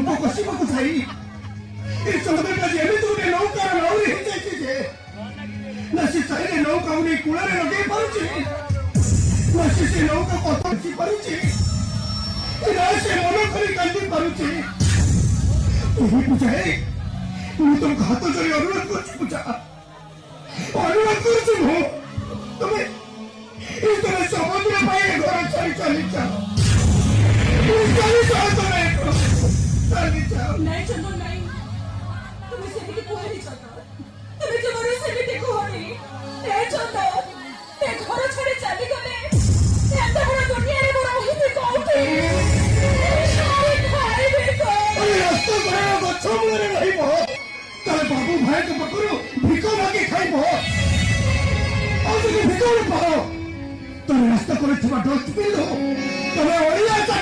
तुमको कसिबा को जाई ए चौदहटा जेबी तुमने नौका नाउरी हे जाई जे नसी चाहे नौका उनी कुळारे लगे पारुची नसी से नौका पतची पारुची नसी मन करी कांदी पारुची तुही पूजा है ମୁଁ ତୁମକୁ ହାତ ଯୋଡ଼ି ଅନୁରୋଧ କରୁଛି ପୂଜା ଅନୁରୋଧ କରୁଛି ମୁଁ ତୁମେ ସମୁଦ୍ର ପାଇଁ ଘର ଛାଡ଼ି ଚାଲିଯାଅ ତମେ ଚାଲିଯାଅ ନାଇଁ ଚନ୍ଦନ ନାଇଁ ତୁମେ ସେମିତି କୁହନି ଚନ୍ଦନ ତୁମେ ଜମାରୁ ସେମିତି କୁହନି ଏ ଚନ୍ଦନ ଏ ଘର ଛାଡ଼ି ଚାଲିଗଲେ ଏତେ ବଡ଼ ଦୁନିଆରେ ମୁଁ ରହିବି କୋଉଠି ଖାଇବି କଣ ରାସ୍ତା ଘର ଗଛ ମୂଳରେ ରହିବ तारे बाबू भाई के पकड़ो भिको मांगे खाइबो और तुम भिको न पाओ तो रास्ता करे थमा डस्टबिन हो तमे ओरिया